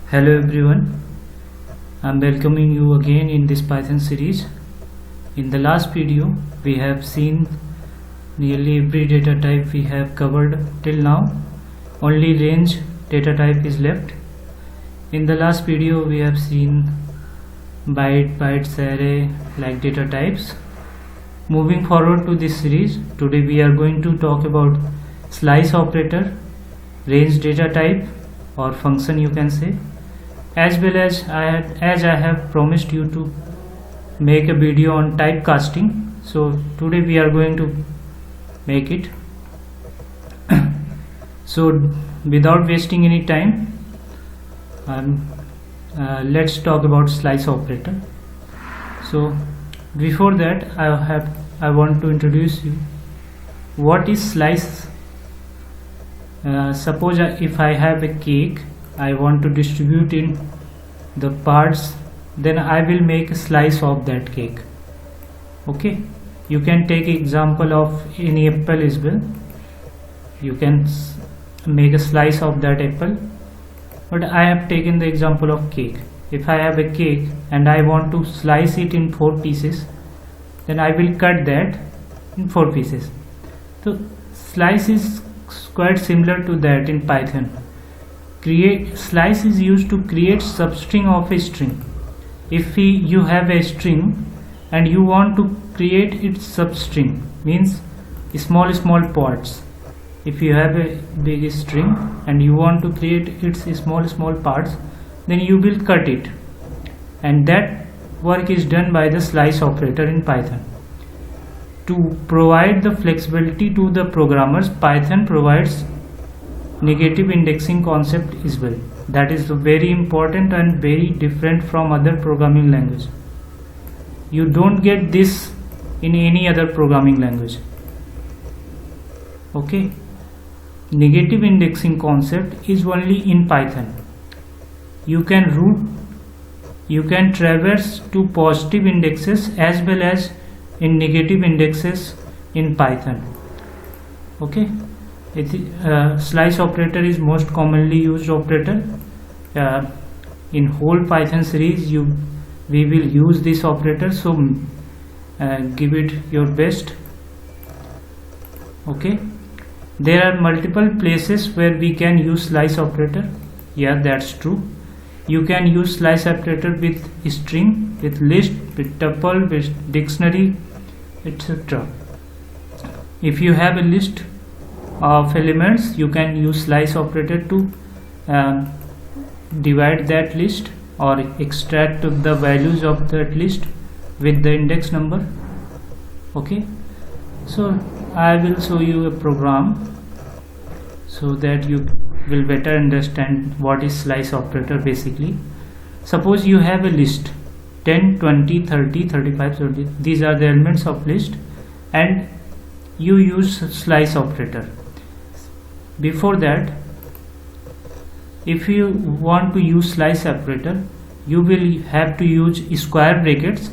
Hello everyone, I'm welcoming you again in this Python series. In the last video we have seen nearly every data type we have covered till now. Only range data type is left. In the last video we have seen bytes, array like data types. Moving forward to this series, today we are going to talk about slice operator, range data type or function you can say, as well as I have promised you to make a video on typecasting. So today we are going to make it. So without wasting any time, let's talk about slice operator. So before that I want to introduce you what is slice. Suppose if I have a cake, I want to distribute in the parts, then I will make a slice of that cake. Okay, you can take example of any apple as well. You can make a slice of that apple, but I have taken the example of cake. If I have a cake and I want to slice it in 4 pieces, then I will cut that in 4 pieces. So slice is quite similar to that in Python. Slice is used to create substring of a string. If you have a string and you want to create its substring, means small parts. If you have a big string and you want to create its small parts, then you will cut it, and that work is done by the slice operator in Python. To provide the flexibility to the programmers, Python provides negative indexing concept as well. That is very important and very different from other programming language. You don't get this in any other programming language. Okay, negative indexing concept is only in Python. You can traverse to positive indexes as well as in negative indexes in Python. Okay, slice operator is most commonly used operator. In whole Python series we will use this operator, so give it your best. Okay, there are multiple places where we can use slice operator. Yeah, that's true. You can use slice operator with string, with list, with tuple, with dictionary, etc. If you have a list of elements, you can use slice operator to divide that list or extract the values of that list with the index number. Okay, so I will show you a program so that you will better understand what is slice operator basically. Suppose you have a list 10, 20, 30, 35, 30. These are the elements of list, and you use slice operator. Before that, if you want to use slice operator, you will have to use square brackets.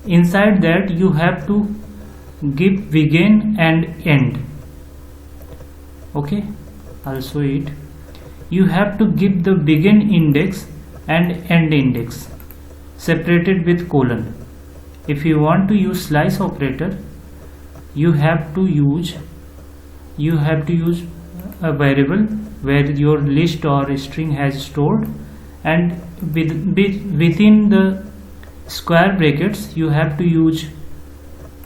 Inside that you have to give begin and end. Okay, I'll show it. You have to give the begin index and end index separated with colon. If you want to use slice operator, you have to use a variable where your list or string has stored, and within the square brackets you have to use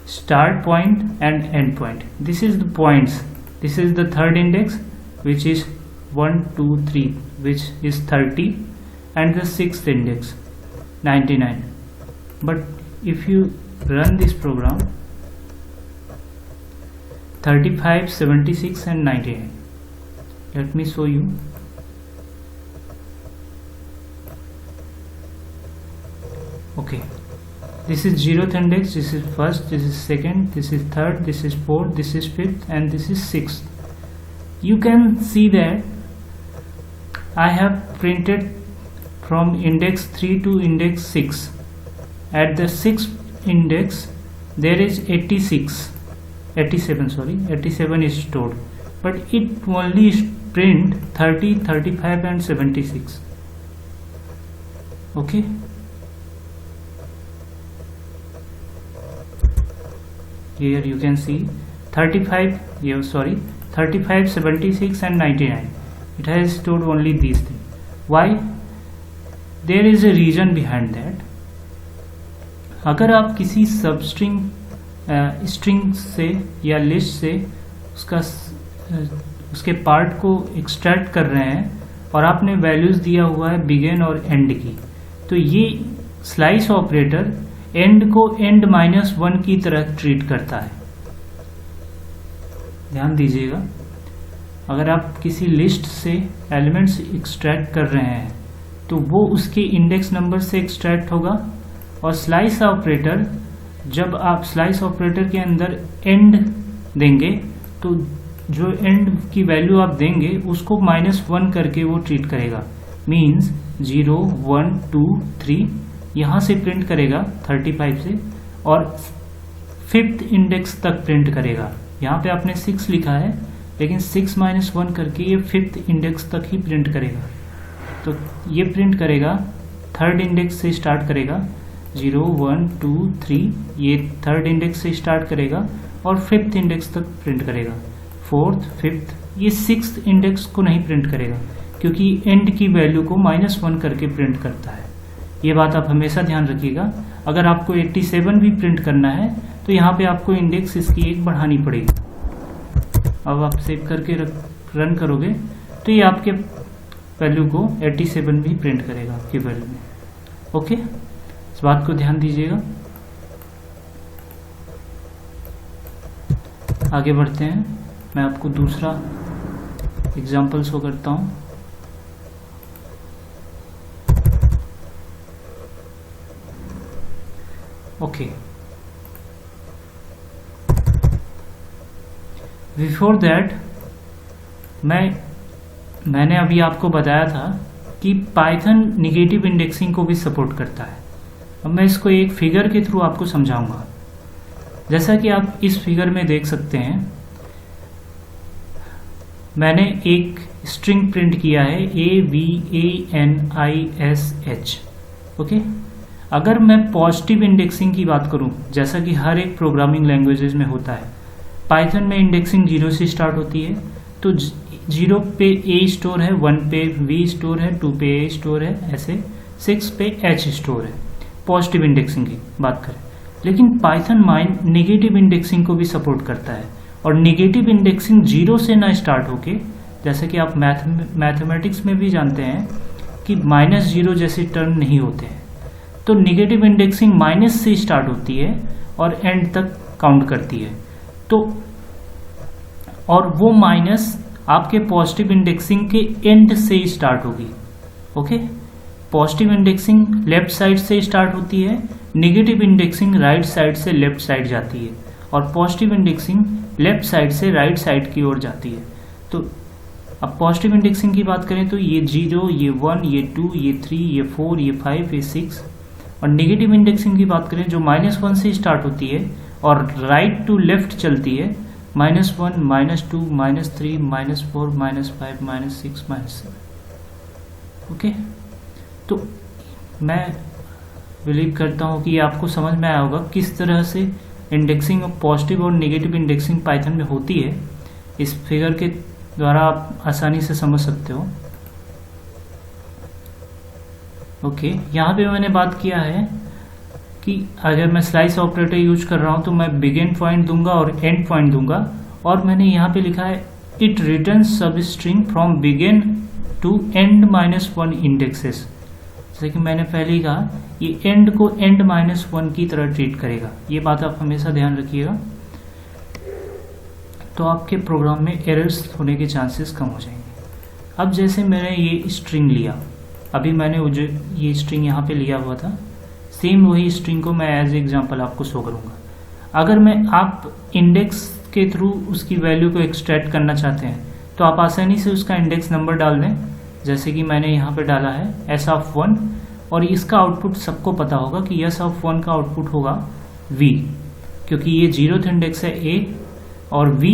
start point and end point. This is the points. This is the third index, which is 1, 2, 3, which is 30, and the sixth index 99. But if you run this program, 35, 76 and 99. Let me show you. Okay, this is 0th index, this is first, this is second, this is third, this is fourth, this is fifth, and this is sixth. You can see that I have printed from index 3 to index 6. At the 6th index there is 87 is stored, but it only print 30, 35 and 76. Okay, here you can see 35, 76 and 99. It has stored only these things. Why? There is a reason behind that. अगर आप किसी सब string से या list से उसके part को extract कर रहे हैं और आपने वैल्यूज दिया हुआ है बिगिन और एंड की, तो ये स्लाइस ऑपरेटर एंड को एंड -1 की तरह ट्रीट करता है। ध्यान दीजिएगा, अगर आप किसी लिस्ट से एलिमेंट्स एक्सट्रैक्ट कर रहे हैं तो वो उसके इंडेक्स नंबर से एक्सट्रैक्ट होगा, और स्लाइस ऑपरेटर जब आप स्लाइस ऑपरेटर के अंदर एंड देंगे तो जो एंड की वैल्यू आप देंगे उसको -1 करके वो ट्रीट करेगा। मीन्स 0 1 2 3 यहाँ से प्रिंट करेगा 35 से, और 5th इंडेक्स तक प्रिंट करेगा। यहाँ पे आपने 6 लिखा है, लेकिन 6 - 1 करके ये 5th इंडेक्स तक ही प्रिंट करेगा। तो ये प्रिंट करेगा 3rd इंडेक्स से स्टार्ट करेगा, 0 1 2 3 ये 3rd इंडेक्स से स्टार्ट करेगा और 5th इंडेक्स तक प्रिंट करेगा। 4th 5th ये 6th इंडेक्स को नहीं प्रिंट करेगा, क्योंकि एंड की वैल्यू को -1 करके प्रिंट करता है। ये बात आप हमेशा ध्यान रखिएगा। अगर आपको 87 भी प्रिंट करना है तो यहाँ पे आपको इंडेक्स इसकी एक बढ़ानी पड़ेगी। अब आप सेव करके रन करोगे तो ये आपके वैल्यू को 87 भी प्रिंट करेगा आपकी वैल्यू में। ओके, इस बात को ध्यान दीजिएगा। आगे बढ़ते हैं, मैं आपको दूसरा एग्जाम्पल शो करता हूँ। ओके, बिफोर दैट मैंने अभी आपको बताया था कि पाइथन निगेटिव इंडेक्सिंग को भी सपोर्ट करता है। अब मैं इसको एक फिगर के थ्रू आपको समझाऊंगा। जैसा कि आप इस फिगर में देख सकते हैं, मैंने एक स्ट्रिंग प्रिंट किया है AVANISH। ओके, अगर मैं पॉजिटिव इंडेक्सिंग की बात करूं, जैसा कि हर एक प्रोग्रामिंग लैंग्वेजेस में होता है, पाइथन में इंडेक्सिंग 0 से स्टार्ट होती है। तो 0 पे A स्टोर है, 1 पे V स्टोर है, 2 पे A स्टोर है, ऐसे 6 पे H स्टोर है। पॉजिटिव इंडेक्सिंग की बात करें, लेकिन पाइथन नेगेटिव इंडेक्सिंग को भी सपोर्ट करता है। और नेगेटिव इंडेक्सिंग 0 से ना स्टार्ट होके, जैसे कि आप मैथमेटिक्स में भी जानते हैं कि -0 जैसे टर्म नहीं होते हैं, तो नेगेटिव इंडेक्सिंग माइनस से स्टार्ट होती है और एंड तक काउंट करती है। तो और वो माइनस आपके पॉजिटिव इंडेक्सिंग के एंड से स्टार्ट होगी। Okay, positive indexing left side से स्टार्ट होती है, नेगेटिव इंडेक्सिंग राइट साइड से लेफ्ट साइड जाती है, और पॉजिटिव इंडेक्सिंग लेफ्ट साइड से राइट साइड की ओर जाती है। तो अब पॉजिटिव इंडेक्सिंग की बात करें तो ये 0, ये 1, ये 2, ये 3, ये 4, ये 5, ये 6। और नेगेटिव इंडेक्सिंग की बात करें जो -1 से स्टार्ट होती है और राइट टू लेफ्ट चलती है, -1, -2, -3, -4, -5, -6, -7। ओके, तो मैं बिलीव करता हूँ कि आपको समझ में आया होगा किस तरह से इंडेक्सिंग ऑफ पॉजिटिव और नेगेटिव इंडेक्सिंग पाइथन में होती है। इस फिगर के द्वारा आप आसानी से समझ सकते हो। ओके, यहाँ पे मैंने बात किया है कि अगर मैं स्लाइस ऑपरेटर यूज कर रहा हूँ तो मैं बिगिन पॉइंट दूंगा और एंड पॉइंट दूंगा, और मैंने यहाँ पे लिखा है it return substring from begin to end -1 indexes. जैसे कि मैंने पहले ही कहा, ये एंड को एंड -1 की तरह ट्रीट करेगा। ये बात आप हमेशा ध्यान रखिएगा, तो आपके प्रोग्राम में एरर्स होने के चांसेस कम हो जाएंगे। अब जैसे मैंने ये स्ट्रिंग लिया, अभी मैंने ये स्ट्रिंग यहाँ पे लिया हुआ था, सेम वही स्ट्रिंग को मैं एज एग्जांपल आपको शो करूँगा। अगर आप इंडेक्स के थ्रू उसकी वैल्यू को एक्सट्रैक्ट करना चाहते हैं तो आप आसानी से उसका इंडेक्स नंबर डाल दें, जैसे कि मैंने यहाँ पे डाला है S(1), और इसका आउटपुट सबको पता होगा कि S(1) का आउटपुट होगा V, क्योंकि ये 0th इंडेक्स है A और V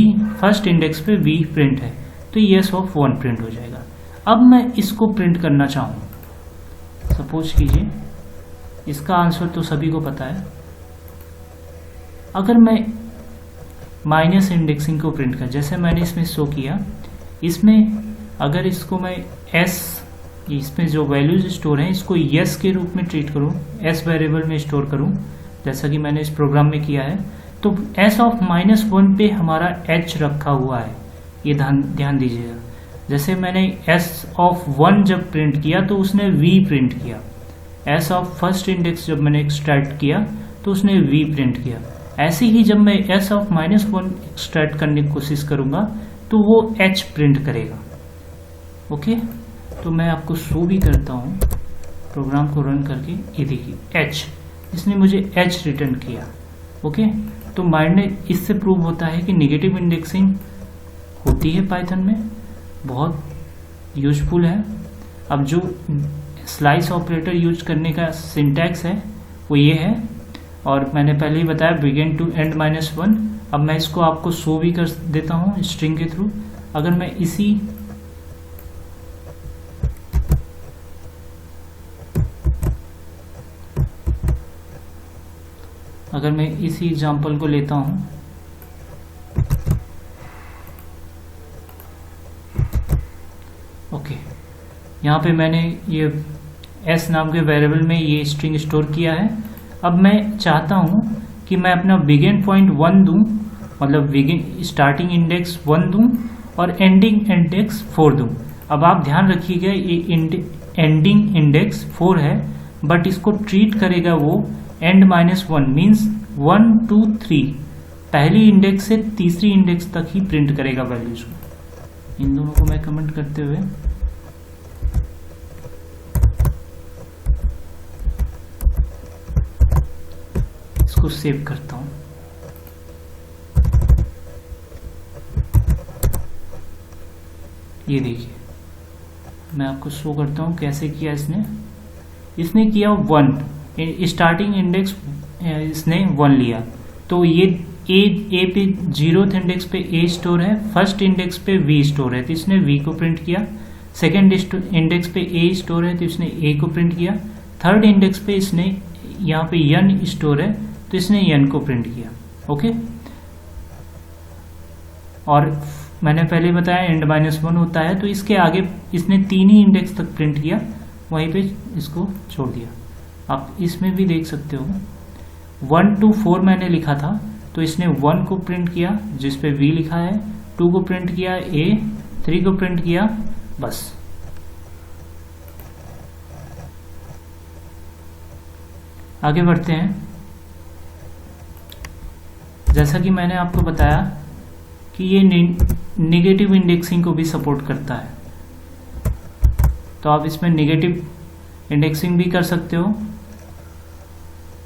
फर्स्ट इंडेक्स पे V प्रिंट है, तो ये S(1) प्रिंट हो जाएगा। अब मैं इसको प्रिंट करना चाहूँ सपोज कीजिए, इसका आंसर तो सभी को पता है। अगर मैं माइनस इंडेक्सिंग को प्रिंट कर, जैसे मैंने इसमें शो किया, इसमें अगर इसको मैं एस, इसमें जो वैल्यूज स्टोर हैं इसको यस के रूप में ट्रीट करूं, एस वेरिएबल में स्टोर करूं, जैसा कि मैंने इस प्रोग्राम में किया है, तो एस ऑफ -1 पे हमारा एच रखा हुआ है, ये ध्यान दीजिएगा। जैसे मैंने एस ऑफ 1 जब प्रिंट किया तो उसने वी प्रिंट किया, एस ऑफ फर्स्ट इंडेक्स जब मैंने एक्सट्रैक्ट किया तो उसने वी प्रिंट किया। ऐसे ही जब मैं एस ऑफ -1 एक्सट्रैक्ट करने की कोशिश करूंगा तो वो एच प्रिंट करेगा। ओके, तो मैं आपको शो भी करता हूँ प्रोग्राम को रन करके। ये देखिए एच, इसने मुझे एच रिटर्न किया। ओके, तो माइंड इससे प्रूव होता है कि नेगेटिव इंडेक्सिंग होती है पाइथन में, बहुत यूजफुल है। अब जो स्लाइस ऑपरेटर यूज करने का सिंटैक्स है वो ये है, और मैंने पहले ही बताया बिगिन टू एंड -1। अब मैं इसको आपको शो भी कर देता हूँ स्ट्रिंग के थ्रू। अगर मैं इसी एग्जांपल को लेता हूं, ओके, यहाँ पे मैंने ये s नाम के वेरिएबल में ये स्ट्रिंग स्टोर किया है। अब मैं चाहता हूं कि मैं अपना बिगिन पॉइंट 1 दूं, मतलब बिगिन स्टार्टिंग इंडेक्स 1 दूं और एंडिंग इंडेक्स 4 दूं। अब आप ध्यान रखिएगा ये एंडिंग इंडेक्स 4 है, बट इसको ट्रीट करेगा वो एंड -1 मीन्स 1 2 3, पहली इंडेक्स से तीसरी इंडेक्स तक ही प्रिंट करेगा वैल्यूज को। इन दोनों को मैं कमेंट करते हुए इसको सेव करता हूं। ये देखिए, मैं आपको शो करता हूं कैसे किया इसने किया 1, स्टार्टिंग इंडेक्स इसने 1 लिया, तो ये ए पे 0th इंडेक्स पे ए स्टोर है, फर्स्ट इंडेक्स पे वी स्टोर है तो इसने वी को प्रिंट किया, सेकेंड इंडेक्स पे ए स्टोर है तो इसने ए को प्रिंट किया, थर्ड इंडेक्स पे इसने यहाँ पे एन स्टोर है तो इसने एन को प्रिंट किया। ओके, और मैंने पहले बताया एंड -1 होता है, तो इसके आगे इसने 3 ही इंडेक्स तक प्रिंट किया, वहीं पे इसको छोड़ दिया। आप इसमें भी देख सकते हो 1 to 4 मैंने लिखा था तो इसने 1 को प्रिंट किया जिस पे V लिखा है, 2 को प्रिंट किया A, 3 को प्रिंट किया, बस। आगे बढ़ते हैं। जैसा कि मैंने आपको बताया कि ये नेगेटिव इंडेक्सिंग को भी सपोर्ट करता है, तो आप इसमें नेगेटिव इंडेक्सिंग भी कर सकते हो।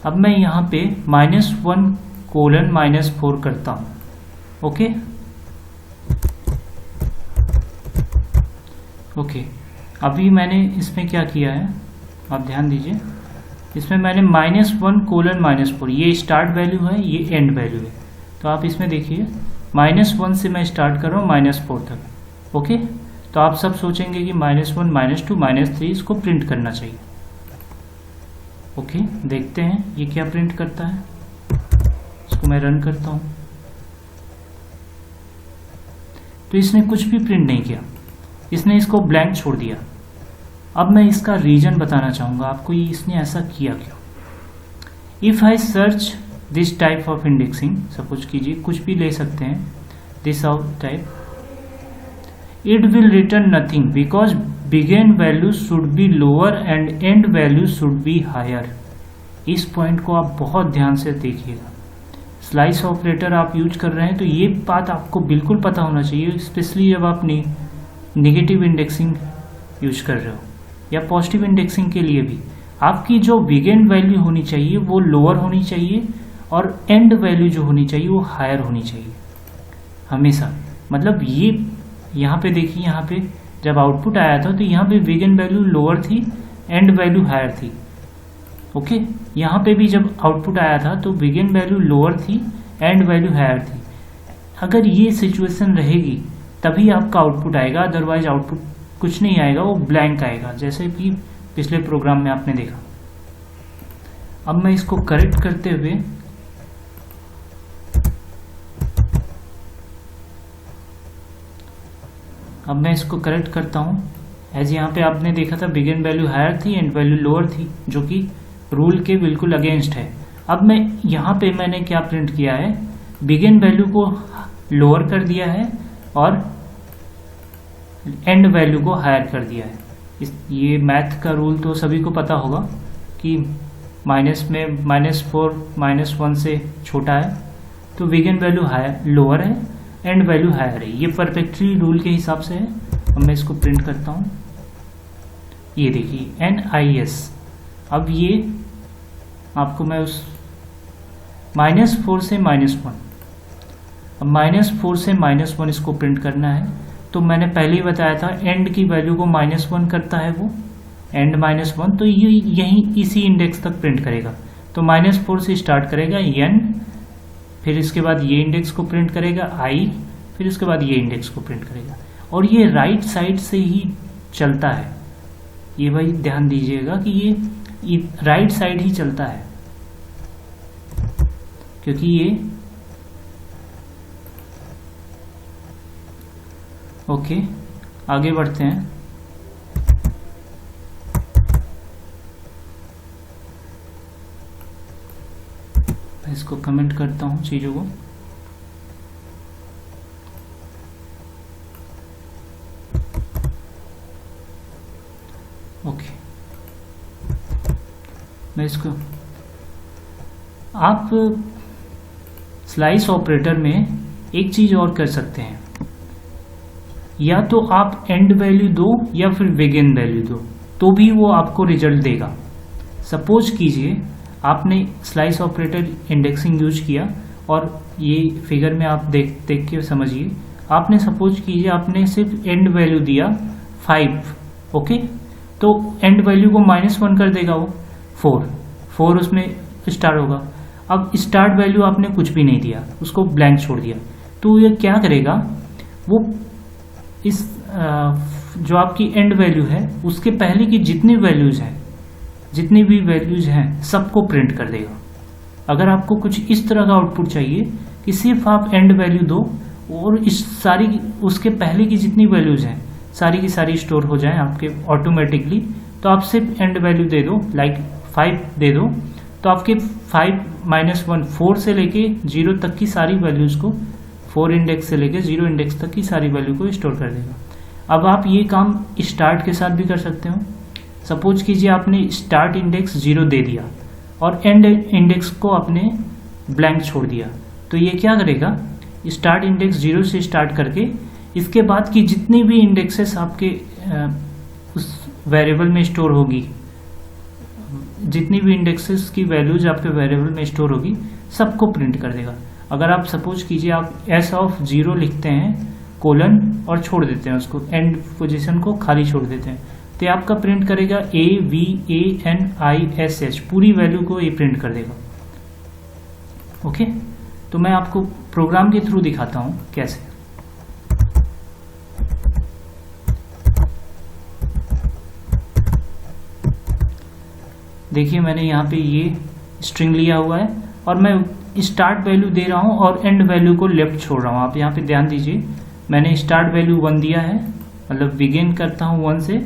अब मैं यहाँ पे -1:-4 करता हूँ। ओके, अभी मैंने इसमें क्या किया है आप ध्यान दीजिए, इसमें मैंने -1:-4, ये स्टार्ट वैल्यू है, ये एंड वैल्यू है, तो आप इसमें देखिए -1 से मैं स्टार्ट कर रहा हूँ -4 तक। ओके, तो आप सब सोचेंगे कि -1, -2, -3 इसको प्रिंट करना चाहिए। ओके, देखते हैं ये क्या प्रिंट करता है। इसको मैं रन करता हूँ तो इसने कुछ भी प्रिंट नहीं किया, इसने इसको ब्लैंक छोड़ दिया। अब मैं इसका रीजन बताना चाहूँगा आपको, ये इसने ऐसा किया क्यों। If I search this type of indexing, suppose कीजिए कुछ भी ले सकते हैं, this of type, it will return nothing because begin value should be lower and end value should be higher। इस पॉइंट को आप बहुत ध्यान से देखिएगा। स्लाइस ऑपरेटर आप यूज कर रहे हैं तो ये बात आपको बिल्कुल पता होना चाहिए, स्पेशली जब आप नेगेटिव इंडेक्सिंग यूज कर रहे हो या पॉजिटिव इंडेक्सिंग के लिए भी। आपकी जो बिगिन वैल्यू होनी चाहिए वो लोअर होनी चाहिए और एंड वैल्यू जो होनी चाहिए वो हायर होनी चाहिए हमेशा। मतलब ये यहाँ पे देखिए, यहाँ पे जब आउटपुट आया था तो यहाँ पे बिगिन वैल्यू लोअर थी, एंड वैल्यू हायर थी। ओके, यहाँ पे भी जब आउटपुट आया था तो बिगिन वैल्यू लोअर थी, एंड वैल्यू हायर थी। अगर ये सिचुएशन रहेगी तभी आपका आउटपुट आएगा, अदरवाइज आउटपुट कुछ नहीं आएगा, वो ब्लैंक आएगा। जैसे कि पिछले प्रोग्राम में आपने देखा। अब मैं इसको करेक्ट करते हुए करता हूँ। एज यहाँ पे आपने देखा था बिगिन वैल्यू हायर थी, एंड वैल्यू लोअर थी, जो कि रूल के बिल्कुल अगेंस्ट है। अब मैं यहाँ पे मैंने क्या प्रिंट किया है, बिगिन वैल्यू को लोअर कर दिया है और एंड वैल्यू को हायर कर दिया है। ये मैथ का रूल तो सभी को पता होगा कि माइनस में -4 -1 से छोटा है, तो बिगिन वैल्यू हायर लोअर है, एंड वैल्यू हायर है। ये परफेक्टली रूल के हिसाब से है। अब मैं इसको प्रिंट करता हूँ। ये देखिए NIS। अब ये आपको मैं उस -4 से -1, अब -4 से -1 इसको प्रिंट करना है। तो मैंने पहले ही बताया था एंड की वैल्यू को -1 करता है वो, एंड -1, तो ये यहीं इसी इंडेक्स तक प्रिंट करेगा। तो -4 से स्टार्ट करेगा N, फिर इसके बाद ये इंडेक्स को प्रिंट करेगा I, फिर उसके बाद ये इंडेक्स को प्रिंट करेगा। और ये राइट साइड से ही चलता है। ये भाई ध्यान दीजिएगा कि ये राइट साइड ही चलता है, क्योंकि ये ओके। आगे बढ़ते हैं। मैं इसको कमेंट करता हूं चीजों को। ओके, मैं इसको आप स्लाइस ऑपरेटर में एक चीज और कर सकते हैं, या तो आप एंड वैल्यू दो या फिर बिगिन वैल्यू दो, तो भी वो आपको रिजल्ट देगा। सपोज कीजिए आपने स्लाइस ऑपरेटर इंडेक्सिंग यूज किया, और ये फिगर में आप देख के समझिए। आपने सपोज कीजिए आपने सिर्फ एंड वैल्यू दिया 5, ओके, तो एंड वैल्यू को -1 कर देगा वो 4 उसमें स्टार्ट होगा। अब स्टार्ट वैल्यू आपने कुछ भी नहीं दिया, उसको ब्लैंक छोड़ दिया, तो ये क्या करेगा, वो इस जो आपकी एंड वैल्यू है उसके पहले की जितनी भी वैल्यूज हैं सबको प्रिंट कर देगा। अगर आपको कुछ इस तरह का आउटपुट चाहिए कि सिर्फ आप एंड वैल्यू दो और इस सारी उसके पहले की जितनी वैल्यूज हैं सारी की सारी स्टोर हो जाएं आपके ऑटोमेटिकली, तो आप सिर्फ एंड वैल्यू दे दो, लाइक 5 दे दो, तो आपके 5 -1 4 से लेके 0 तक की सारी वैल्यूज को, 4 इंडेक्स से लेके 0 इंडेक्स तक की सारी वैल्यू को स्टोर कर देगा। अब आप ये काम स्टार्ट के साथ भी कर सकते हो। सपोज कीजिए आपने स्टार्ट इंडेक्स 0 दे दिया और एंड इंडेक्स को आपने ब्लैंक छोड़ दिया, तो ये क्या करेगा, स्टार्ट इंडेक्स 0 से स्टार्ट करके इसके बाद की जितनी भी इंडेक्सेस आपके उस वेरिएबल में स्टोर होगी, जितनी भी इंडेक्सेस की वैल्यूज आपके वेरिएबल में स्टोर होगी, सबको प्रिंट कर देगा। अगर आप सपोज कीजिए आप S(0) लिखते हैं कोलन और छोड़ देते हैं उसको, एंड पोजीशन को खाली छोड़ देते हैं, तो आपका प्रिंट करेगा AVANISH, पूरी वैल्यू को ये प्रिंट कर देगा। ओके, तो मैं आपको प्रोग्राम के थ्रू दिखाता हूँ कैसे। देखिए मैंने यहाँ पे ये स्ट्रिंग लिया हुआ है और मैं स्टार्ट वैल्यू दे रहा हूँ और एंड वैल्यू को लेफ्ट छोड़ रहा हूँ। आप यहाँ पे ध्यान दीजिए, मैंने स्टार्ट वैल्यू 1 दिया है, मतलब बिगिन करता हूँ 1 से,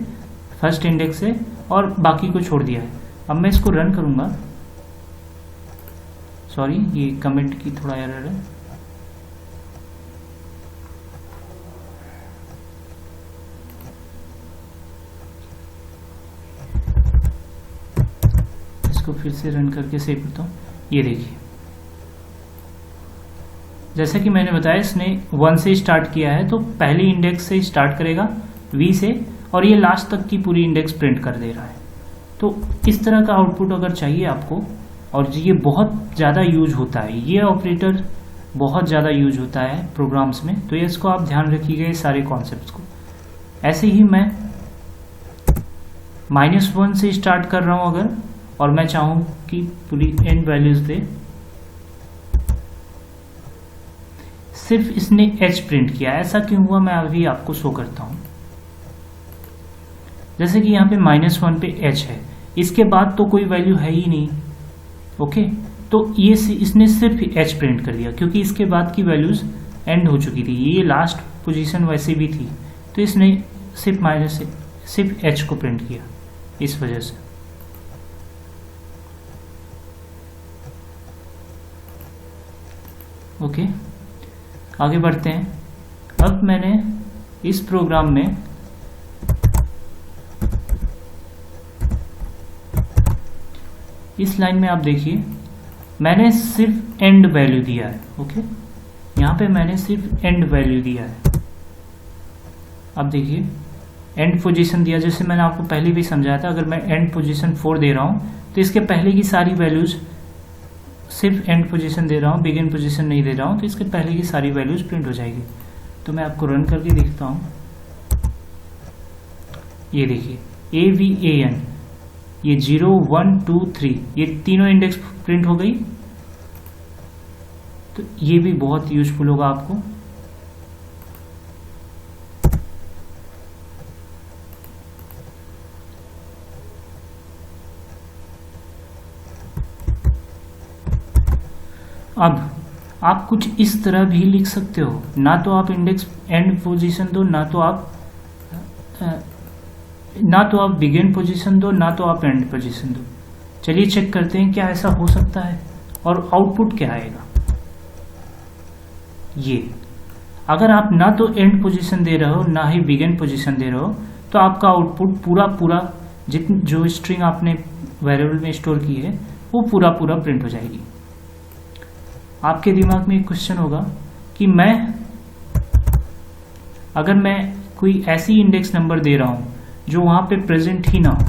फर्स्ट इंडेक्स से, और बाकी को छोड़ दिया है। अब मैं इसको रन करूँगा। सॉरी, ये कमेंट की थोड़ा एरर है। इसको फिर से रन करके सेव करता हूँ। ये देखिए, जैसा कि मैंने बताया इसने 1 से स्टार्ट किया है, तो पहली इंडेक्स से स्टार्ट करेगा V से, और ये लास्ट तक की पूरी इंडेक्स प्रिंट कर दे रहा है। तो इस तरह का आउटपुट अगर चाहिए आपको, और ये बहुत ज़्यादा यूज होता है, ये ऑपरेटर बहुत ज़्यादा यूज होता है प्रोग्राम्स में, तो ये इसको आप ध्यान रखिएगा सारे कॉन्सेप्ट्स को। ऐसे ही मैं -1 से स्टार्ट कर रहा हूँ अगर, और मैं चाहूँ कि पूरी एंड वैल्यूज दे, सिर्फ इसने H प्रिंट किया। ऐसा क्यों हुआ मैं अभी आपको शो करता हूँ। जैसे कि यहाँ पे -1 पे h है, इसके बाद तो कोई वैल्यू है ही नहीं। ओके, तो ये इसने सिर्फ h प्रिंट कर दिया क्योंकि इसके बाद की वैल्यूज एंड हो चुकी थी, ये लास्ट पोजीशन वैसे भी थी, तो इसने सिर्फ h को प्रिंट किया इस वजह से। ओके, आगे बढ़ते हैं। अब मैंने इस प्रोग्राम में इस लाइन में आप देखिए मैंने सिर्फ एंड वैल्यू दिया है। ओके, यहाँ पे मैंने सिर्फ एंड वैल्यू दिया है। अब देखिए एंड पोजीशन दिया, जैसे मैंने आपको पहले भी समझाया था, अगर मैं एंड पोजीशन 4 दे रहा हूँ तो इसके पहले की सारी वैल्यूज, सिर्फ एंड पोजीशन दे रहा हूँ, बिगिन पोजीशन नहीं दे रहा हूँ, तो इसके पहले की सारी वैल्यूज प्रिंट हो जाएगी। तो मैं आपको रन करके दिखता हूँ। ये देखिए AVAN, ये 0 1 2 3 ये तीनों इंडेक्स प्रिंट हो गई। तो ये भी बहुत यूजफुल होगा आपको। अब आप कुछ इस तरह भी लिख सकते हो, ना तो आप इंडेक्स एंड पोजीशन दो, ना तो आप बिगिन पोजीशन दो, ना तो आप एंड पोजीशन दो। चलिए चेक करते हैं क्या ऐसा हो सकता है और आउटपुट क्या आएगा। ये अगर आप ना तो एंड पोजीशन दे रहे हो ना ही बिगिन पोजीशन दे रहे हो, तो आपका आउटपुट पूरा जो स्ट्रिंग आपने वेरिएबल में स्टोर की है वो पूरा प्रिंट हो जाएगी। आपके दिमाग में एक क्वेश्चन होगा कि अगर मैं कोई ऐसी इंडेक्स नंबर दे रहा हूं जो वहां पे प्रेजेंट ही ना हो।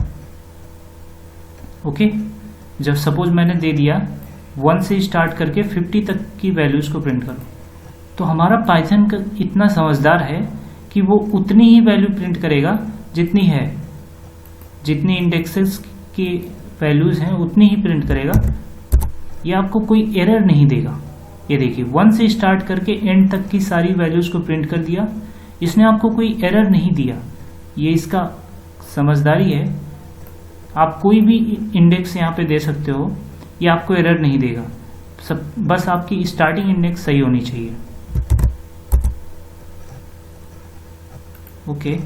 ओके, जब सपोज मैंने दे दिया 1 से स्टार्ट करके 50 तक की वैल्यूज को प्रिंट करो, तो हमारा पाइथन का इतना समझदार है कि वो उतनी ही वैल्यू प्रिंट करेगा जितनी है, जितनी इंडेक्सेस की वैल्यूज हैं उतनी ही प्रिंट करेगा। ये आपको कोई एरर नहीं देगा। ये देखिए 1 से स्टार्ट करके एंड तक की सारी वैल्यूज को प्रिंट कर दिया, इसने आपको कोई एरर नहीं दिया। ये इसका समझदारी है। आप कोई भी इंडेक्स यहाँ पे दे सकते हो, ये आपको एरर नहीं देगा। बस आपकी स्टार्टिंग इंडेक्स सही होनी चाहिए। ओके,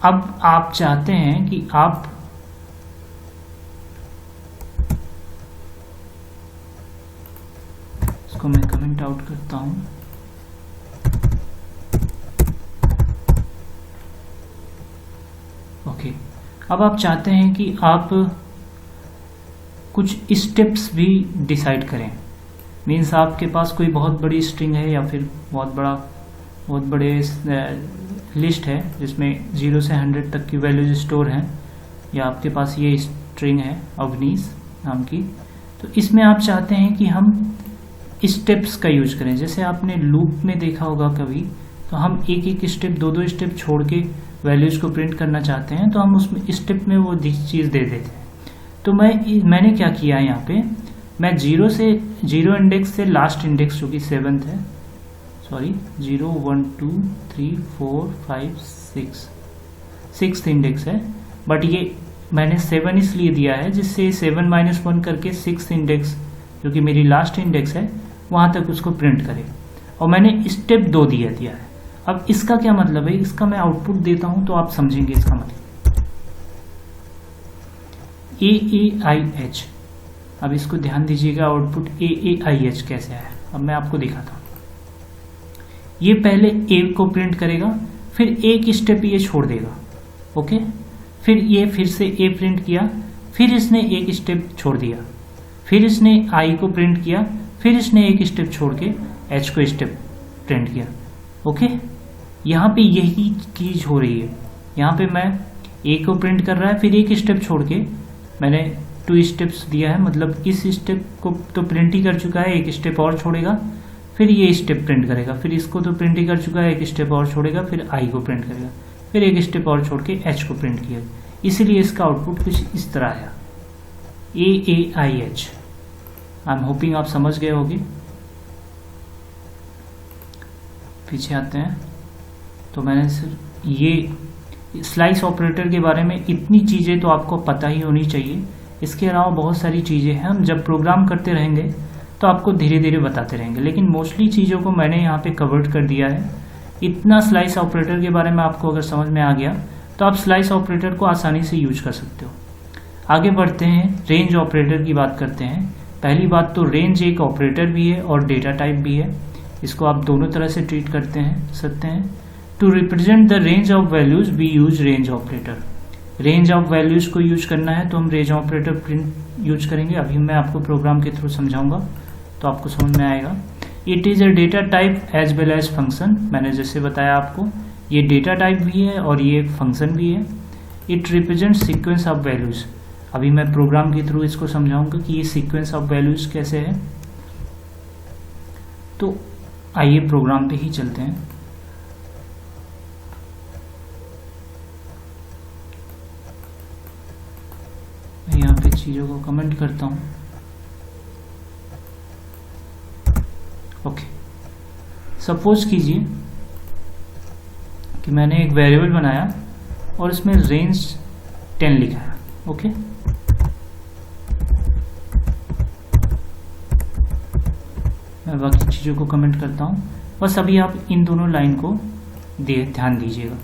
अब आप चाहते हैं कि आप इसको मैं कमेंट आउट करता हूं। ओके, अब आप चाहते हैं कि आप कुछ स्टेप्स भी डिसाइड करें। मीन्स आपके पास कोई बहुत बड़ी स्ट्रिंग है या फिर बहुत बड़े लिस्ट है जिसमें 0 से 100 तक की वैल्यूज स्टोर हैं, या आपके पास ये स्ट्रिंग है अवनीश नाम की, तो इसमें आप चाहते हैं कि हम स्टेप्स का यूज करें। जैसे आपने लूप में देखा होगा कभी, तो हम एक स्टेप 2 स्टेप छोड़ के वैल्यूज को प्रिंट करना चाहते हैं, तो हम उसमें स्टेप में वो चीज़ दे देते हैं। तो मैंने क्या किया है, यहाँ पे मैं 0 इंडेक्स से लास्ट इंडेक्स जो कि 7th है, 0 1 2 3 4 5 6 इंडेक्स है, बट ये मैंने 7 इसलिए दिया है जिससे 7 - 1 करके 6 इंडेक्स जो कि मेरी लास्ट इंडेक्स है वहां तक उसको प्रिंट करे। और मैंने स्टेप 2 दिया है। अब इसका क्या मतलब है, इसका मैं आउटपुट देता हूं तो आप समझेंगे इसका मतलब। AAIH, अब इसको ध्यान दीजिएगा, आउटपुट AAIH कैसे आया। अब मैं आपको दिखाता हूं। ये पहले A को प्रिंट करेगा, फिर एक स्टेप ये छोड़ देगा। ओके, फिर ये फिर से A प्रिंट किया, फिर इसने एक स्टेप छोड़ दिया, फिर इसने I को प्रिंट किया, फिर इसने एक स्टेप छोड़ के H को स्टेप प्रिंट किया। ओके, यहाँ पे यही चीज हो रही है। यहाँ पे मैं A को प्रिंट कर रहा है, फिर एक स्टेप छोड़ के मैंने 2 स्टेप्स दिया है, मतलब इस स्टेप को तो प्रिंट ही कर चुका है, एक स्टेप और छोड़ेगा, फिर ये स्टेप प्रिंट करेगा, फिर इसको तो प्रिंट ही कर चुका है, एक स्टेप और छोड़ेगा, फिर I को प्रिंट करेगा, फिर एक स्टेप और छोड़ के H को प्रिंट किया। इसीलिए इसका आउटपुट कुछ इस तरह आया, AAIH। आई एम होपिंग आप समझ गए होंगे। पीछे आते हैं, तो मैंने सिर्फ ये स्लाइस ऑपरेटर के बारे में इतनी चीज़ें तो आपको पता ही होनी चाहिए। इसके अलावा बहुत सारी चीज़ें हैं, हम जब प्रोग्राम करते रहेंगे तो आपको धीरे धीरे बताते रहेंगे, लेकिन मोस्टली चीज़ों को मैंने यहाँ पे कवर कर दिया है। इतना स्लाइस ऑपरेटर के बारे में आपको अगर समझ में आ गया तो आप स्लाइस ऑपरेटर को आसानी से यूज कर सकते हो। आगे बढ़ते हैं, रेंज ऑपरेटर की बात करते हैं। पहली बात तो रेंज एक ऑपरेटर भी है और डेटा टाइप भी है, इसको आप दोनों तरह से ट्रीट करते हैं। To represent the range of values we use range operator. Range of values को यूज करना है तो हम रेंज ऑपरेटर प्रिंट यूज करेंगे। अभी मैं आपको प्रोग्राम के थ्रू समझाऊंगा तो आपको समझ में आएगा। It is a data type as well as function. मैंने जैसे बताया आपको, ये डेटा टाइप भी है और ये फंक्शन भी है। It represent sequence of values. अभी मैं प्रोग्राम के थ्रू इसको समझाऊंगा कि ये सीक्वेंस ऑफ वैल्यूज कैसे है। तो आइए प्रोग्राम पे ही चलते हैं। मैं यहाँ पे चीज़ों को कमेंट करता हूँ। ओके, सपोज कीजिए कि मैंने एक वेरिएबल बनाया और इसमें रेंज 10 लिखा है। ओके, मैं बाकी चीज़ों को कमेंट करता हूँ, बस अभी आप इन दोनों लाइन को ध्यान दीजिएगा।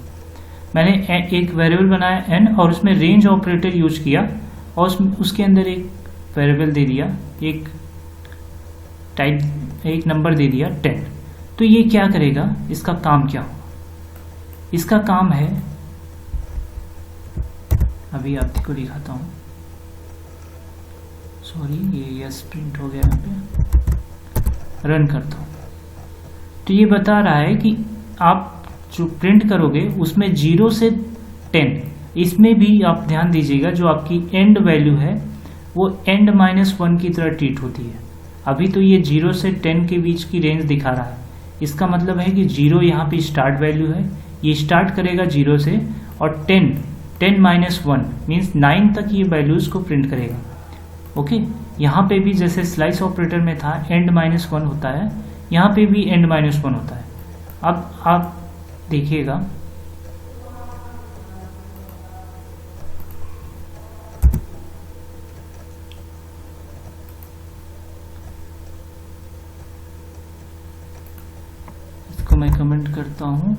मैंने एक वेरिएबल बनाया n और उसमें रेंज ऑपरेटर यूज किया और उसके अंदर एक वेरिएबल दे दिया, एक नंबर दे दिया 10। तो ये क्या करेगा, इसका काम क्या होगा? इसका काम है, अभी आपको दिखाता हूँ। सॉरी, ये यस प्रिंट हो गया। यहाँ पे रन करता हूँ तो ये बता रहा है कि आप जो प्रिंट करोगे उसमें 0 से 10, इसमें भी आप ध्यान दीजिएगा जो आपकी एंड वैल्यू है वो एंड -1 की तरह ट्रीट होती है। अभी तो ये 0 से 10 के बीच की रेंज दिखा रहा है, इसका मतलब है कि 0 यहाँ पे स्टार्ट वैल्यू है, ये स्टार्ट करेगा 0 से, और 10 -1 मीन्स 9 तक ये वैल्यूज को प्रिंट करेगा। ओके, यहाँ पे भी जैसे स्लाइस ऑपरेटर में था एंड -1 होता है, यहाँ पे भी एंड -1 होता है। अब आप देखिएगा, इसको मैं कमेंट करता हूँ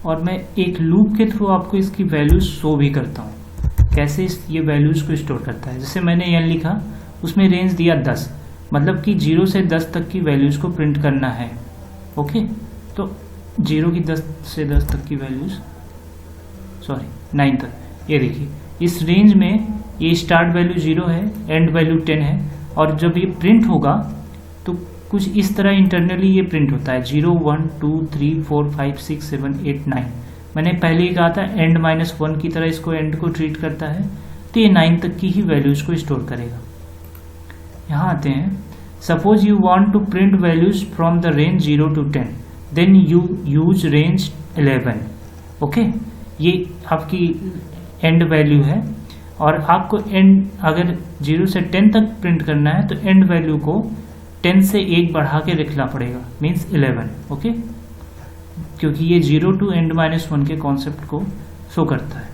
और मैं एक लूप के थ्रू आपको इसकी वैल्यूज शो भी करता हूँ, कैसे ये वैल्यूज को स्टोर करता है। जैसे मैंने n लिखा, उसमें रेंज दिया 10, मतलब कि 0 से 10 तक की वैल्यूज को प्रिंट करना है। ओके, तो 0 की 10 से 10 तक की वैल्यूज, सॉरी 9 तक, ये देखिए इस रेंज में ये स्टार्ट वैल्यू 0 है, एंड वैल्यू 10 है, और जब ये प्रिंट होगा तो कुछ इस तरह इंटरनली ये प्रिंट होता है 0 1 2 3 4 5 6 7 8 9। मैंने पहले ही कहा था एंड -1 की तरह इसको एंड को ट्रीट करता है, तो ये 9 तक की ही वैल्यूज को स्टोर करेगा। यहाँ आते हैं, suppose you want to print values from the range 0 to 10, then you use range 11। Okay, ये आपकी एंड वैल्यू है और आपको एंड अगर 0 से 10 तक प्रिंट करना है तो एंड वैल्यू को 10 से 1 बढ़ा के रखना पड़ेगा, मीन्स 11। ओके, क्योंकि ये 0 to एंड -1 के कॉन्सेप्ट को शो करता है।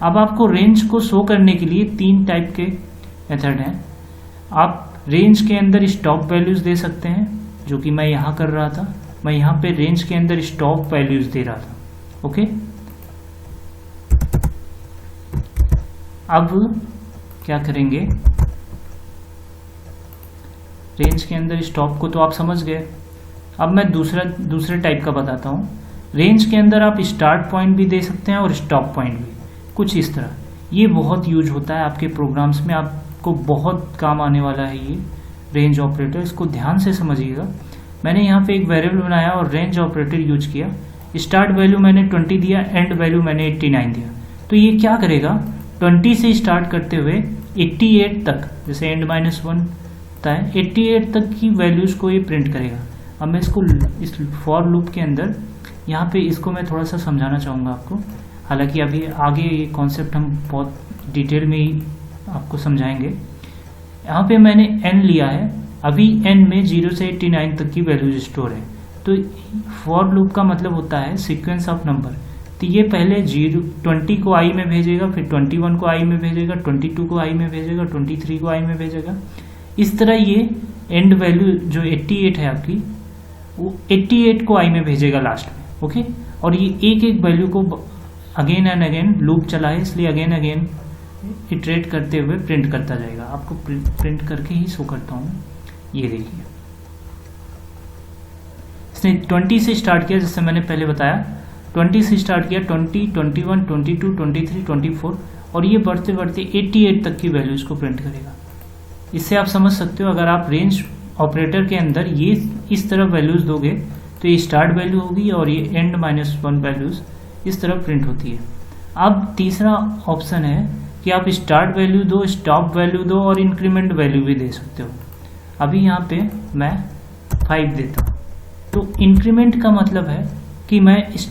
अब आपको रेंज को शो करने के लिए 3 टाइप के मेथड हैं। आप रेंज के अंदर स्टॉप वैल्यूज दे सकते हैं, जो कि मैं यहाँ कर रहा था। मैं यहाँ पे रेंज के अंदर स्टॉप वैल्यूज दे रहा था। ओके, अब क्या करेंगे, रेंज के अंदर स्टॉप को तो आप समझ गए। अब मैं दूसरे टाइप का बताता हूँ। रेंज के अंदर आप स्टार्ट पॉइंट भी दे सकते हैं और स्टॉप पॉइंट भी, कुछ इस तरह। ये बहुत यूज होता है आपके प्रोग्राम्स में, आपको बहुत काम आने वाला है ये रेंज ऑपरेटर, इसको ध्यान से समझिएगा। मैंने यहाँ पे एक वेरिएबल बनाया और रेंज ऑपरेटर यूज किया। स्टार्ट वैल्यू मैंने 20 दिया, एंड वैल्यू मैंने 89 दिया। तो ये क्या करेगा, 20 से स्टार्ट करते हुए 88 तक, जैसे एंड -1 होता है, 88 तक की वैल्यूज को ये प्रिंट करेगा। अब मैं इसको इस फॉर लूप के अंदर यहाँ पे इसको मैं थोड़ा सा समझाना चाहूँगा आपको। हालांकि अभी आगे ये कॉन्सेप्ट हम बहुत डिटेल में ही आपको समझाएंगे। यहाँ पे मैंने n लिया है, अभी n में 0 से 89 तक की वैल्यूज स्टोर है। तो फॉर लूप का मतलब होता है सीक्वेंस ऑफ नंबर। तो ये पहले 20 को i में भेजेगा, फिर 21 को i में भेजेगा, 22 को i में भेजेगा, 23 को i में भेजेगा। इस तरह ये एंड वैल्यू जो 88 है आपकी, वो 88 को i में भेजेगा लास्ट में। ओके, और ये एक एक वैल्यू को अगेन एंड अगेन लूप चला है, इसलिए अगेन अगेन इटरेट करते हुए प्रिंट करता जाएगा। आपको प्रिंट करके ही शो करता हूँ। ये देखिए, इसने 20 से स्टार्ट किया, जैसे मैंने पहले बताया 20 से स्टार्ट किया, 20, 21, 22, 23, 24 और ये बढ़ते बढ़ते 88 तक की वैल्यू इसको प्रिंट करेगा। इससे आप समझ सकते हो, अगर आप रेंज ऑपरेटर के अंदर ये इस तरह वैल्यूज दोगे तो ये स्टार्ट वैल्यू होगी और ये एंड -1 वैल्यूज इस तरह प्रिंट होती है। अब तीसरा ऑप्शन है कि आप स्टार्ट वैल्यू दो, स्टॉप वैल्यू दो और इंक्रीमेंट वैल्यू भी दे सकते हो। अभी यहाँ पे मैं 5 देता हूँ। तो इंक्रीमेंट का मतलब है कि मैं इस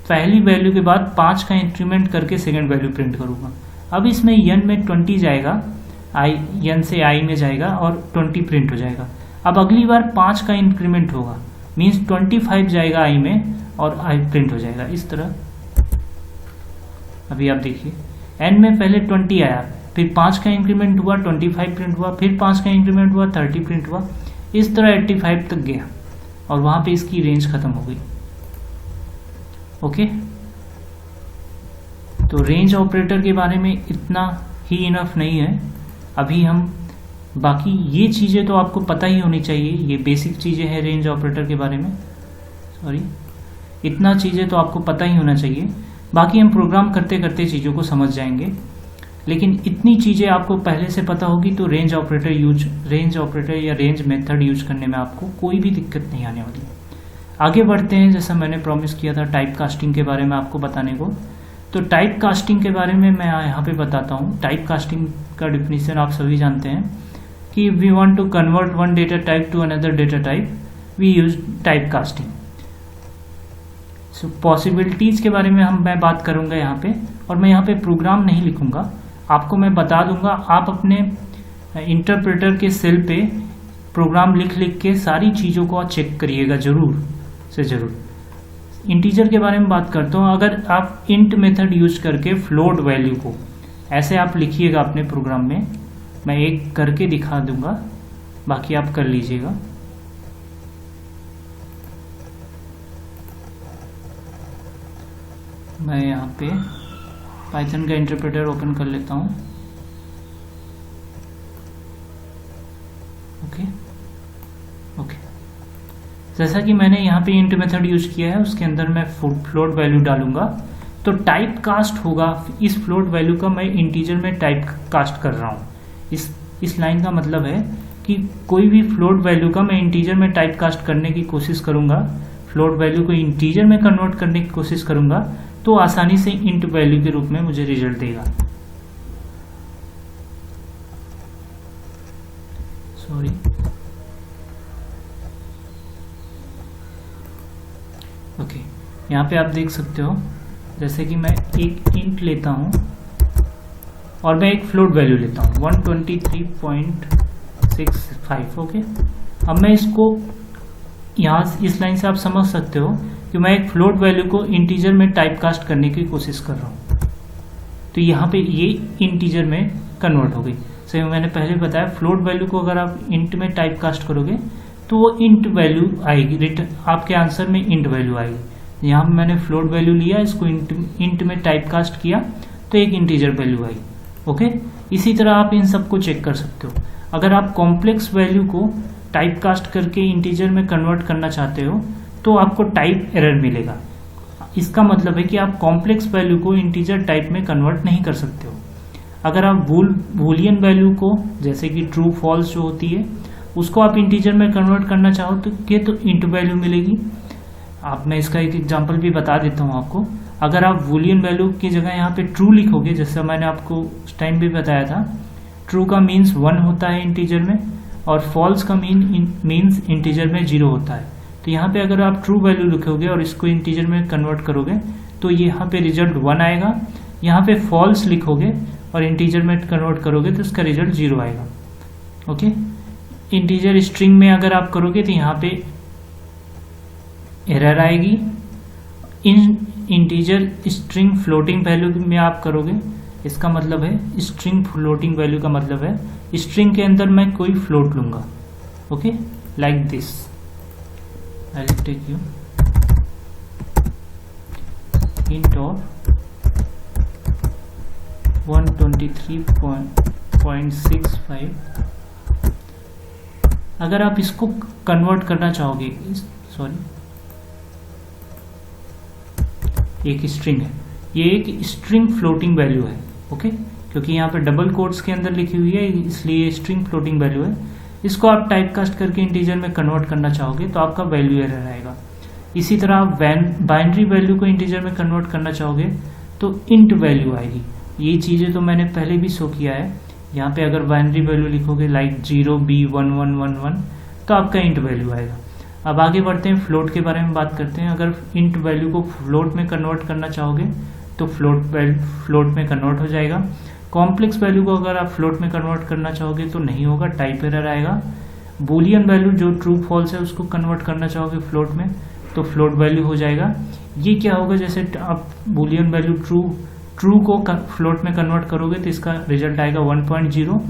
पहली वैल्यू के बाद 5 का इंक्रीमेंट करके सेकेंड वैल्यू प्रिंट करूँगा। अब इसमें n में 20 जाएगा, n से i में जाएगा और 20 प्रिंट हो जाएगा। अब अगली बार 5 का इंक्रीमेंट होगा, मीन्स 25 जाएगा i में और i प्रिंट हो जाएगा इस तरह। अभी आप देखिए, n में पहले 20 आया, फिर 5 का इंक्रीमेंट हुआ, 25 प्रिंट हुआ, फिर 5 का इंक्रीमेंट हुआ, 30 प्रिंट हुआ, इस तरह 85 तक गया और वहां पे इसकी रेंज खत्म हो गई। ओके, तो रेंज ऑपरेटर के बारे में इतना ही इनफ नहीं है। अभी हम बाकी ये चीज़ें तो आपको पता ही होनी चाहिए, ये बेसिक चीज़ें हैं रेंज ऑपरेटर के बारे में। सॉरी, इतना चीज़ें तो आपको पता ही होना चाहिए, बाकी हम प्रोग्राम करते करते चीज़ों को समझ जाएंगे। लेकिन इतनी चीज़ें आपको पहले से पता होगी तो रेंज ऑपरेटर या रेंज मेथड यूज करने में आपको कोई भी दिक्कत नहीं आने वाली। आगे बढ़ते हैं, जैसा मैंने प्रॉमिस किया था टाइप कास्टिंग के बारे में आपको बताने को। तो टाइप कास्टिंग के बारे में मैं यहाँ पे बताता हूँ। टाइप कास्टिंग का डिफिनीशन आप सभी जानते हैं कि we want to convert one data type to another data type, we use type casting. So possibilities के बारे में मैं बात करूँगा यहाँ पे, और मैं यहाँ पे प्रोग्राम नहीं लिखूँगा, आपको मैं बता दूंगा। आप अपने इंटरप्रेटर के सेल पे प्रोग्राम लिख के सारी चीज़ों को चेक करिएगा ज़रूर से ज़रूर। इंटीजर के बारे में बात करता हूँ। अगर आप इंट मेथड यूज करके फ्लोट वैल्यू को ऐसे आप लिखिएगा अपने प्रोग्राम में, मैं एक करके दिखा दूंगा, बाकी आप कर लीजिएगा। मैं यहाँ पे पाइथन का इंटरप्रेटर ओपन कर लेता हूँ। ओके, जैसा कि मैंने यहाँ पे इंट मेथड यूज किया है, उसके अंदर मैं फ्लोट वैल्यू डालूंगा तो टाइप कास्ट होगा इस फ्लोट वैल्यू का। मैं इंटीजर में टाइप कास्ट कर रहा हूँ। इस लाइन का मतलब है कि कोई भी फ्लोट वैल्यू का मैं इंटीजर में टाइप कास्ट करने की कोशिश करूंगा, फ्लोट वैल्यू को इंटीजर में कन्वर्ट करने की कोशिश करूंगा तो आसानी से इंट वैल्यू के रूप में मुझे रिजल्ट देगा। सॉरी, ओके, यहाँ पे आप देख सकते हो, जैसे कि मैं एक इंट लेता हूँ और मैं एक फ्लोट वैल्यू लेता हूँ 123.65। ओके, अब मैं इसको यहाँ इस लाइन से आप समझ सकते हो कि मैं एक फ्लोट वैल्यू को इंटीजर में टाइप कास्ट करने की कोशिश कर रहा हूँ। तो यहाँ पे ये इंटीजर में कन्वर्ट हो गई। सही, मैंने पहले बताया फ्लोट वैल्यू को अगर आप इंट में टाइप कास्ट करोगे तो वो इंट वैल्यू आएगी, रिटर्न आपके आंसर में इंट वैल्यू आएगी। यहाँ पे मैंने फ्लोट वैल्यू लिया, इसको इंट में टाइप कास्ट किया तो एक इंटीजर वैल्यू आई। ओके, इसी तरह आप इन सबको चेक कर सकते हो। अगर आप कॉम्प्लेक्स वैल्यू को टाइप कास्ट करके इंटीजर में कन्वर्ट करना चाहते हो तो आपको टाइप एरर मिलेगा। इसका मतलब है कि आप कॉम्प्लेक्स वैल्यू को इंटीजर टाइप में कन्वर्ट नहीं कर सकते हो। अगर आप बूलियन वैल्यू को, जैसे कि ट्रू फॉल्स जो होती है, उसको आप इंटीजर में कन्वर्ट करना चाहो तो इंट वैल्यू मिलेगी। मैं इसका एक एग्जांपल भी बता देता हूँ आपको। अगर आप बूलियन वैल्यू की जगह यहाँ पे ट्रू लिखोगे, जैसा मैंने आपको उस टाइम भी बताया था, ट्रू का मीन्स 1 होता है इंटीजर में और फॉल्स का मीन्स इंटीजर में 0 होता है। तो यहाँ पे अगर आप ट्रू वैल्यू लिखोगे और इसको इंटीजर में कन्वर्ट करोगे तो यहाँ पे रिजल्ट 1 आएगा। यहाँ पे फॉल्स लिखोगे और इंटीजर में कन्वर्ट करोगे तो इसका रिजल्ट 0 आएगा। ओके, इंटीजर स्ट्रिंग में अगर आप करोगे तो यहाँ पे एरर आएगी। इंटीजर स्ट्रिंग फ्लोटिंग वैल्यू में आप करोगे, इसका मतलब है स्ट्रिंग फ्लोटिंग वैल्यू का मतलब है स्ट्रिंग के अंदर मैं कोई फ्लोट लूंगा। Okay, like this I will take you int of 123.65। अगर आप इसको कन्वर्ट करना चाहोगे, सॉरी एक स्ट्रिंग है, ये एक स्ट्रिंग फ्लोटिंग वैल्यू है। ओके, क्योंकि यहाँ पे डबल कोट्स के अंदर लिखी हुई है इसलिए स्ट्रिंग फ्लोटिंग वैल्यू है। इसको आप टाइप कास्ट करके इंटीजर में कन्वर्ट करना चाहोगे तो आपका वैल्यू एरर आएगा। इसी तरह आप बाइनरी वैल्यू को इंटीजर में कन्वर्ट करना चाहोगे तो इंट वैल्यू आएगी। ये चीज़ें तो मैंने पहले भी शो किया है। यहाँ पे अगर बाइनरी वैल्यू लिखोगे लाइक 0B1111 तो आपका इंट वैल्यू आएगा। अब आगे बढ़ते हैं, फ्लोट के बारे में बात करते हैं। अगर इंट वैल्यू को फ्लोट में कन्वर्ट करना चाहोगे तो फ्लोट में कन्वर्ट हो जाएगा। कॉम्प्लेक्स वैल्यू को अगर आप फ्लोट में कन्वर्ट करना चाहोगे तो नहीं होगा, टाइप एरर आएगा। बूलियन वैल्यू जो ट्रू फॉल्स है उसको कन्वर्ट करना चाहोगे फ्लोट में तो फ्लोट वैल्यू हो जाएगा। ये क्या होगा, जैसे आप बूलियन वैल्यू ट्रू को फ्लोट में कन्वर्ट करोगे तो इसका रिजल्ट आएगा 1.0।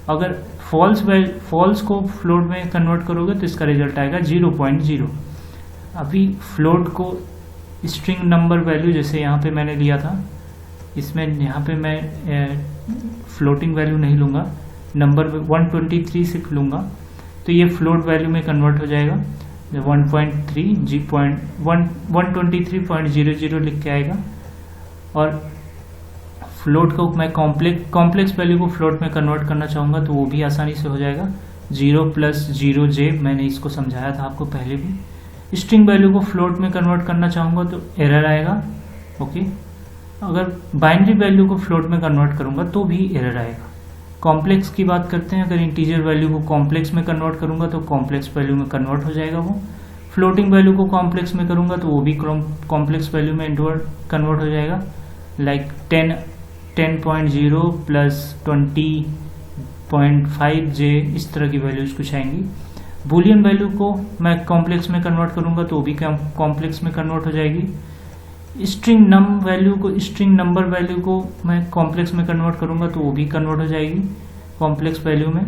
अगर फॉल्स को फ्लोट में कन्वर्ट करोगे तो इसका रिजल्ट आएगा 0.0। अभी फ्लोट को स्ट्रिंग नंबर वैल्यू जैसे यहाँ पे मैंने लिया था, इसमें यहाँ पे मैं फ्लोटिंग वैल्यू नहीं लूँगा, नंबर 123 सिर्फ लूँगा तो ये फ्लोट वैल्यू में कन्वर्ट हो जाएगा। 123.00 लिख के आएगा। और फ्लोट को मैं कॉम्प्लेक्स वैल्यू को फ्लोट में कन्वर्ट करना चाहूँगा तो वो भी आसानी से हो जाएगा। 0 + 0j मैंने इसको समझाया था आपको पहले भी। स्ट्रिंग वैल्यू को फ्लोट में कन्वर्ट करना चाहूँगा तो एरर आएगा। ओके, अगर बाइनरी वैल्यू को फ्लोट में कन्वर्ट करूँगा तो भी एरर आएगा। कॉम्प्लेक्स की बात करते हैं, अगर इंटीजर वैल्यू को कॉम्प्लेक्स में कन्वर्ट करूँगा तो कॉम्प्लेक्स वैल्यू में कन्वर्ट हो जाएगा वो। फ्लोटिंग वैल्यू को कॉम्प्लेक्स में करूँगा तो वो भी कॉम्प्लेक्स वैल्यू में कन्वर्ट हो जाएगा। लाइक 10.0 + 20.5j इस तरह की वैल्यूज कुछ आएंगी। बूलियन वैल्यू को मैं कॉम्प्लेक्स में कन्वर्ट करूँगा तो वो भी कॉम्प्लेक्स में कन्वर्ट हो जाएगी। स्ट्रिंग नंबर वैल्यू को मैं कॉम्प्लेक्स में कन्वर्ट करूँगा तो वो भी कन्वर्ट हो जाएगी कॉम्प्लेक्स वैल्यू में।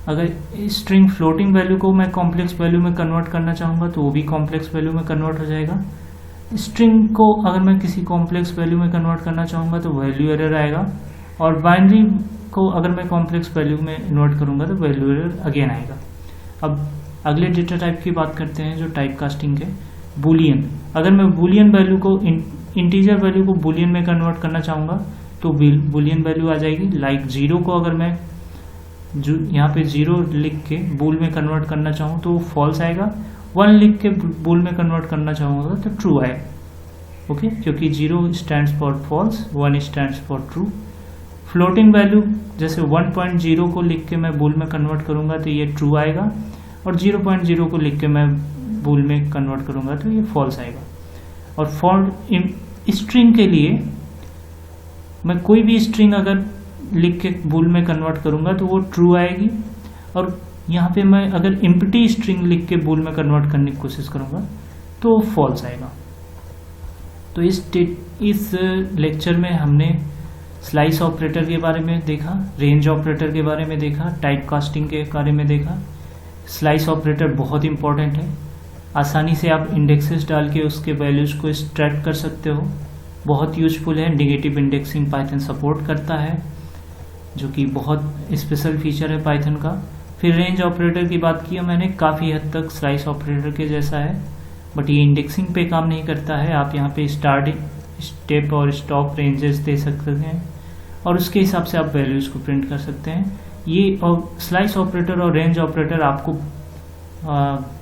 अगर स्ट्रिंग फ्लोटिंग वैल्यू को मैं कॉम्प्लेक्स वैल्यू में कन्वर्ट करना चाहूँगा तो वो भी कॉम्प्लेक्स वैल्यू में कन्वर्ट हो जाएगा। स्ट्रिंग को अगर मैं किसी कॉम्प्लेक्स वैल्यू में कन्वर्ट करना चाहूँगा तो वैल्यू एरर आएगा। और बाइनरी को अगर मैं कॉम्प्लेक्स वैल्यू में इन्वर्ट करूँगा तो वैल्यू एरर अगेन आएगा। अब अगले डेटा टाइप की बात करते हैं जो टाइप कास्टिंग के, बूलियन। अगर मैं बूलियन वैल्यू को इंटीजर वैल्यू को बूलियन में कन्वर्ट करना चाहूँगा तो बूलियन वैल्यू आ जाएगी। लाइक 0 को अगर मैं यहाँ पे 0 लिख के बूल में कन्वर्ट करना चाहूँ तो फॉल्स आएगा। 1 लिख के बूल में कन्वर्ट करना चाहूँगा तो ट्रू आएगा। ओके, क्योंकि 0 stands for false, 1 stands for true. Floating value जैसे 1.0 को लिख के मैं बूल में कन्वर्ट करूँगा तो ये ट्रू आएगा, और 0.0 को लिख के मैं बूल में कन्वर्ट करूँगा तो ये फॉल्स आएगा। और स्ट्रिंग के लिए मैं कोई भी स्ट्रिंग अगर लिख के बूल में कन्वर्ट करूँगा तो वो ट्रू आएगी, और यहाँ पे मैं अगर एम्प्टी स्ट्रिंग लिख के बूल में कन्वर्ट करने की कोशिश करूँगा तो फॉल्स आएगा। तो इस लेक्चर में हमने स्लाइस ऑपरेटर के बारे में देखा, रेंज ऑपरेटर के बारे में देखा, टाइप कास्टिंग के बारे में देखा। स्लाइस ऑपरेटर बहुत इंपॉर्टेंट है, आसानी से आप इंडेक्सेस डाल के उसके वैल्यूज़ को एक्सट्रैक्ट कर सकते हो, बहुत यूजफुल है। नेगेटिव इंडेक्सिंग पाइथन सपोर्ट करता है, जो कि बहुत स्पेशल फीचर है पाइथन का। फिर रेंज ऑपरेटर की बात की मैंने, काफ़ी हद तक स्लाइस ऑपरेटर के जैसा है, बट ये इंडेक्सिंग पे काम नहीं करता है। आप यहाँ पे स्टार्ट, स्टेप और स्टॉप रेंजेस दे सकते हैं और उसके हिसाब से आप वैल्यूज़ को प्रिंट कर सकते हैं। ये और स्लाइस ऑपरेटर और रेंज ऑपरेटर आपको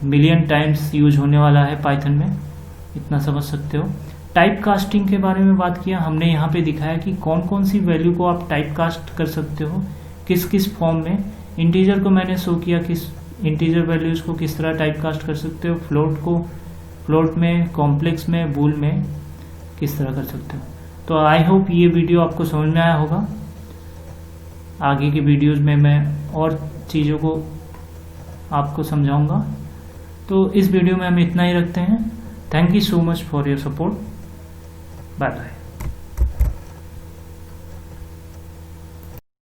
मिलियन टाइम्स यूज होने वाला है पाइथन में, इतना समझ सकते हो। टाइप कास्टिंग के बारे में बात किया हमने, यहाँ पे दिखाया कि कौन कौन सी वैल्यू को आप टाइप कास्ट कर सकते हो, किस किस फॉर्म में। इंटीजर को मैंने शो किया कि इंटीजर वैल्यूज़ को किस तरह टाइप कास्ट कर सकते हो, फ्लोट को फ्लोट में, कॉम्प्लेक्स में, बूल में किस तरह कर सकते हो। तो आई होप ये वीडियो आपको समझ में आया होगा। आगे के वीडियोज़ में मैं और चीज़ों को आपको समझाऊंगा। तो इस वीडियो में हम इतना ही रखते हैं। Thank you so much for your support. Bye bye.